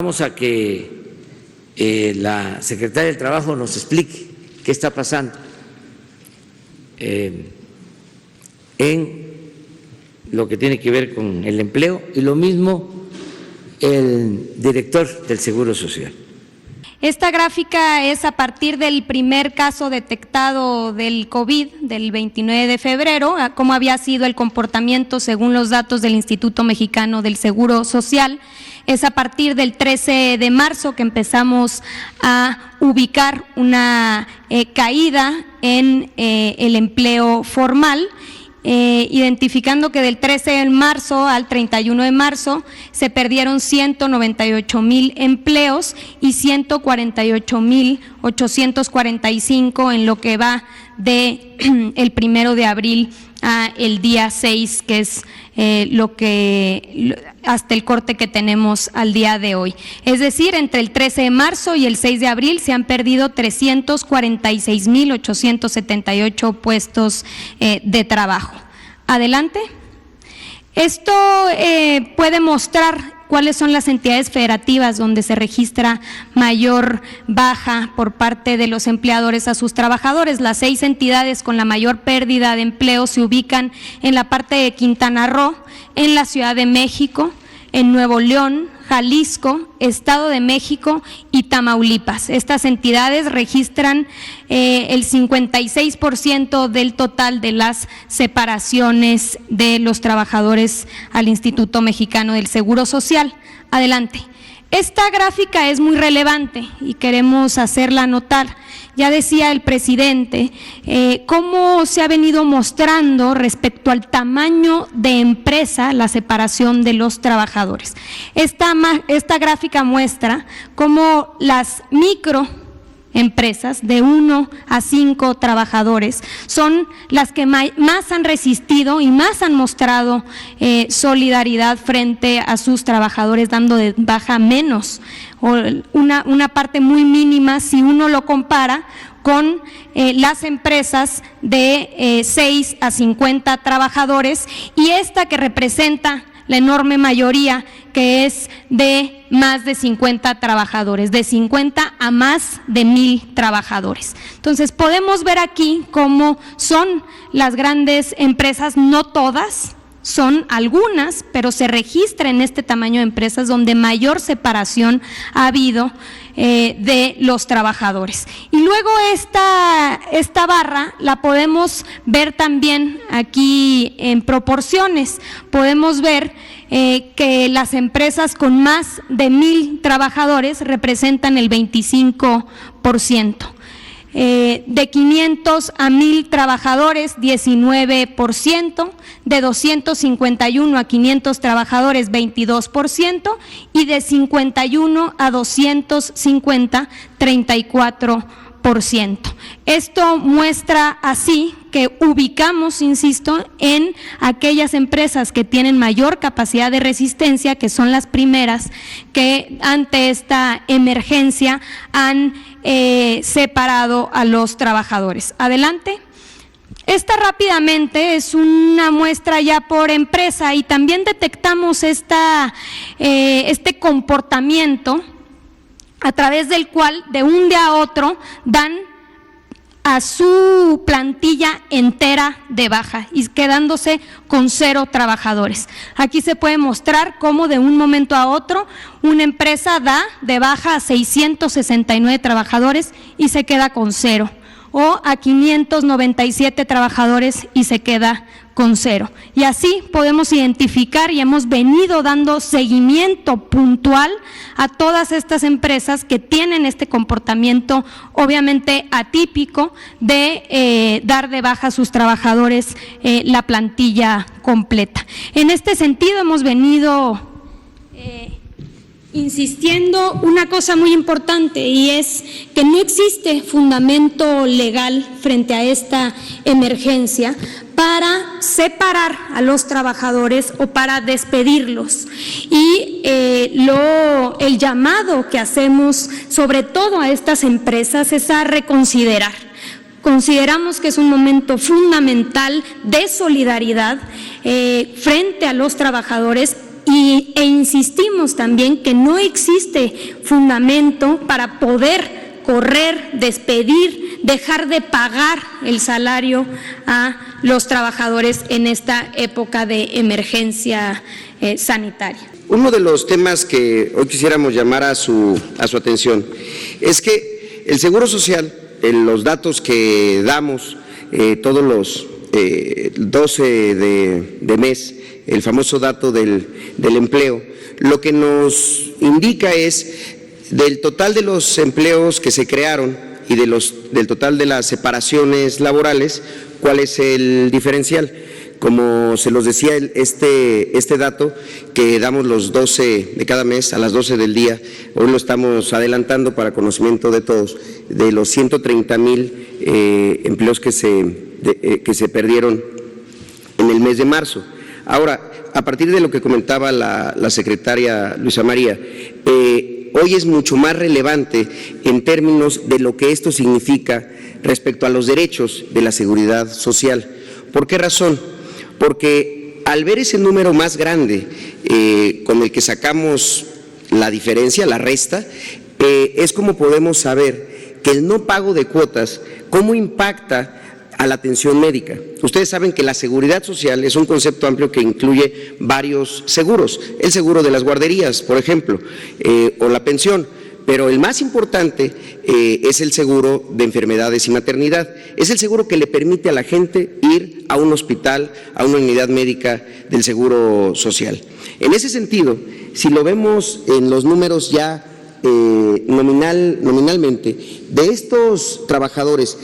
Vamos a que la secretaria del Trabajo nos explique qué está pasando en lo que tiene que ver con el empleo y lo mismo el director del Seguro Social. Esta gráfica es a partir del primer caso detectado del COVID del 29 de febrero, cómo había sido el comportamiento según los datos del Instituto Mexicano del Seguro Social. Es a partir del 13 de marzo que empezamos a ubicar una caída en el empleo formal, identificando que del 13 de marzo al 31 de marzo se perdieron 198,000 empleos y 148,845 en lo que va de el 1 de abril a el día 6, que es hasta el corte que tenemos al día de hoy. Es decir, entre el 13 de marzo y el 6 de abril se han perdido 346,878 puestos de trabajo. Adelante. Esto puede mostrar cuáles son las entidades federativas donde se registra mayor baja por parte de los empleadores a sus trabajadores. Las 6 entidades con la mayor pérdida de empleo se ubican en la parte de Quintana Roo, en la Ciudad de México, en Nuevo León, Jalisco, Estado de México y Tamaulipas. Estas entidades registran el 56% del total de las separaciones de los trabajadores al Instituto Mexicano del Seguro Social. Adelante. Esta gráfica es muy relevante y queremos hacerla notar. Ya decía el presidente cómo se ha venido mostrando respecto al tamaño de empresa la separación de los trabajadores. Esta gráfica muestra cómo las microempresas de 1 a 5 trabajadores son las que más han resistido y más han mostrado solidaridad frente a sus trabajadores, dando de baja menos, o una parte muy mínima si uno lo compara con las empresas de 6 a 50 trabajadores, y esta que representa la enorme mayoría, que es de más de 50 trabajadores, de 50 a más de 1,000 trabajadores. Entonces, podemos ver aquí cómo son las grandes empresas, no todas, son algunas, pero se registra en este tamaño de empresas donde mayor separación ha habido de los trabajadores. Y luego esta barra la podemos ver también aquí en proporciones. Podemos ver que las empresas con más de 1,000 trabajadores representan el 25%. De 500 a 1,000 trabajadores, 19%, de 251 a 500 trabajadores, 22%, y de 51 a 250, 34%. Esto muestra así que ubicamos, insisto, en aquellas empresas que tienen mayor capacidad de resistencia, que son las primeras que ante esta emergencia han separado a los trabajadores. Adelante. Esta rápidamente es una muestra ya por empresa, y también detectamos este comportamiento a través del cual de un día a otro dan a su plantilla entera de baja y quedándose con 0 trabajadores. Aquí se puede mostrar cómo de un momento a otro una empresa da de baja a 669 trabajadores y se queda con 0, o a 597 trabajadores y se queda con 0. Y así podemos identificar, y hemos venido dando seguimiento puntual a todas estas empresas que tienen este comportamiento obviamente atípico de dar de baja a sus trabajadores la plantilla completa. En este sentido hemos venido insistiendo una cosa muy importante, y es que no existe fundamento legal frente a esta emergencia para separar a los trabajadores o para despedirlos. Y el llamado que hacemos sobre todo a estas empresas es a reconsiderar. Consideramos que es un momento fundamental de solidaridad frente a los trabajadores e insistimos también que no existe fundamento para poder correr, despedir, dejar de pagar el salario a los trabajadores en esta época de emergencia sanitaria. Uno de los temas que hoy quisiéramos llamar a su atención es que el Seguro Social, en los datos que damos todos los 12 de mes, el famoso dato del empleo, lo que nos indica es del total de los empleos que se crearon y del total de las separaciones laborales, ¿cuál es el diferencial? Como se los decía, este dato que damos los 12 de cada mes a las 12 del día, hoy lo estamos adelantando para conocimiento de todos, de los 130,000 empleos que se perdieron en el mes de marzo. Ahora, a partir de lo que comentaba la secretaria Luisa María, hoy es mucho más relevante en términos de lo que esto significa respecto a los derechos de la seguridad social. ¿Por qué razón? Porque al ver ese número más grande con el que sacamos la diferencia, la resta, es como podemos saber que el no pago de cuotas, cómo impacta a la atención médica. Ustedes saben que la seguridad social es un concepto amplio que incluye varios seguros, el seguro de las guarderías, por ejemplo, o la pensión, pero el más importante es el seguro de enfermedades y maternidad. Es el seguro que le permite a la gente ir a un hospital, a una unidad médica del Seguro Social. En ese sentido, si lo vemos en los números ya nominalmente, de estos trabajadores,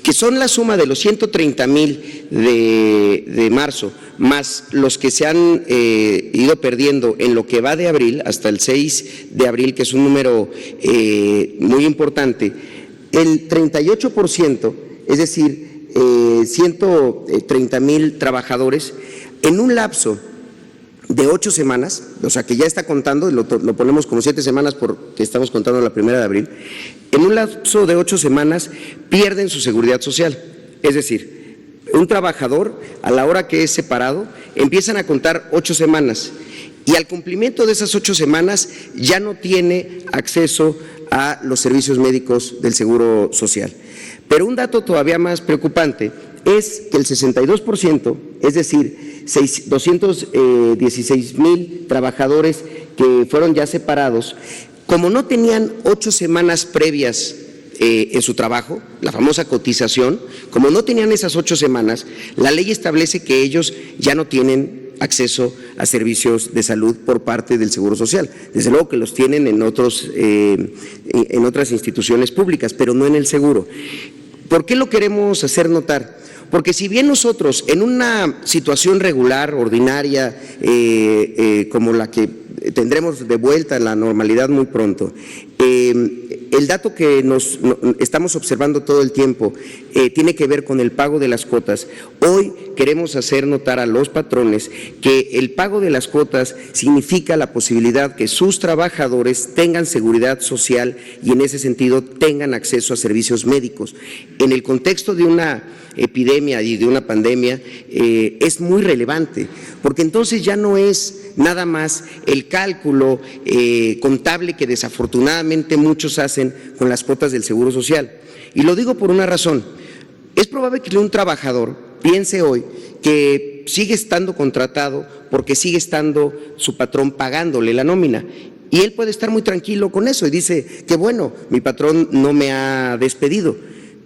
que son la suma de los 130,000 de marzo, más los que se han ido perdiendo en lo que va de abril, hasta el 6 de abril, que es un número muy importante, el 38%, es decir, 130,000 trabajadores, en un lapso de 8 semanas, o sea que ya está contando, lo ponemos como 7 semanas porque estamos contando la 1 de abril, en un lapso de 8 semanas pierden su seguridad social. Es decir, un trabajador a la hora que es separado empiezan a contar 8 semanas y al cumplimiento de esas 8 semanas ya no tiene acceso a los servicios médicos del Seguro Social. Pero un dato todavía más preocupante es que el 62%, es decir, 216,000 trabajadores que fueron ya separados, como no tenían 8 semanas previas en su trabajo, la famosa cotización, como no tenían esas 8 semanas, la ley establece que ellos ya no tienen acceso a servicios de salud por parte del Seguro Social. Desde luego que los tienen en otras instituciones públicas, pero no en el seguro. ¿Por qué lo queremos hacer notar? Porque si bien nosotros en una situación regular, ordinaria, como la que tendremos de vuelta en la normalidad muy pronto, el dato que estamos observando todo el tiempo tiene que ver con el pago de las cuotas. Hoy queremos hacer notar a los patrones que el pago de las cuotas significa la posibilidad que sus trabajadores tengan seguridad social y en ese sentido tengan acceso a servicios médicos. En el contexto de una epidemia y de una pandemia es muy relevante, porque entonces ya no es nada más el cálculo contable que desafortunadamente muchos hacen con las cuotas del Seguro Social. Y lo digo por una razón. Es probable que un trabajador piense hoy que sigue estando contratado porque sigue estando su patrón pagándole la nómina. Y él puede estar muy tranquilo con eso y dice que bueno, mi patrón no me ha despedido.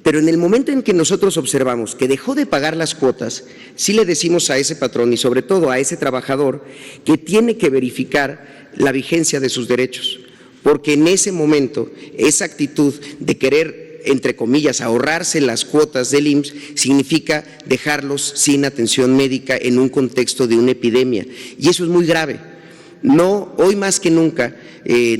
Pero en el momento en que nosotros observamos que dejó de pagar las cuotas, sí le decimos a ese patrón y sobre todo a ese trabajador que tiene que verificar la vigencia de sus derechos, porque en ese momento esa actitud de querer, entre comillas, ahorrarse las cuotas del IMSS significa dejarlos sin atención médica en un contexto de una epidemia y eso es muy grave. No, hoy más que nunca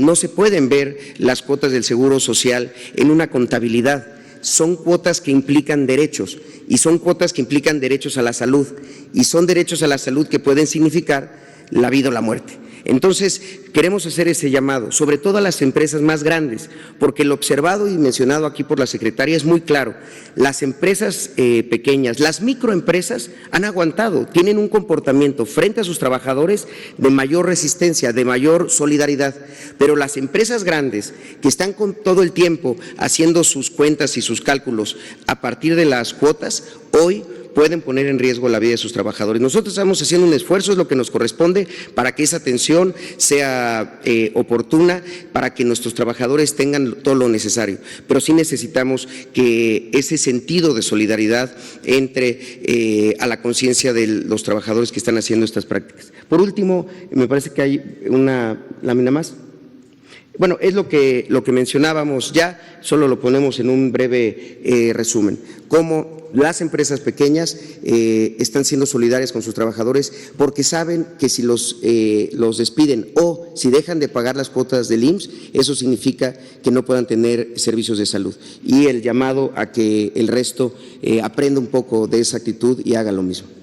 no se pueden ver las cuotas del Seguro Social en una contabilidad. Son cuotas que implican derechos y son cuotas que implican derechos a la salud y son derechos a la salud que pueden significar la vida o la muerte. Entonces, queremos hacer ese llamado, sobre todo a las empresas más grandes, porque lo observado y mencionado aquí por la secretaria es muy claro. Las empresas pequeñas, las microempresas han aguantado, tienen un comportamiento frente a sus trabajadores de mayor resistencia, de mayor solidaridad, pero las empresas grandes que están con todo el tiempo haciendo sus cuentas y sus cálculos a partir de las cuotas, hoy pueden poner en riesgo la vida de sus trabajadores. Nosotros estamos haciendo un esfuerzo, es lo que nos corresponde, para que esa atención sea oportuna, para que nuestros trabajadores tengan todo lo necesario. Pero sí necesitamos que ese sentido de solidaridad entre a la conciencia de los trabajadores que están haciendo estas prácticas. Por último, me parece que hay una lámina más. Bueno, es lo que mencionábamos ya, solo lo ponemos en un breve resumen. Cómo las empresas pequeñas están siendo solidarias con sus trabajadores porque saben que si los despiden o si dejan de pagar las cuotas del IMSS, eso significa que no puedan tener servicios de salud. Y el llamado a que el resto aprenda un poco de esa actitud y haga lo mismo.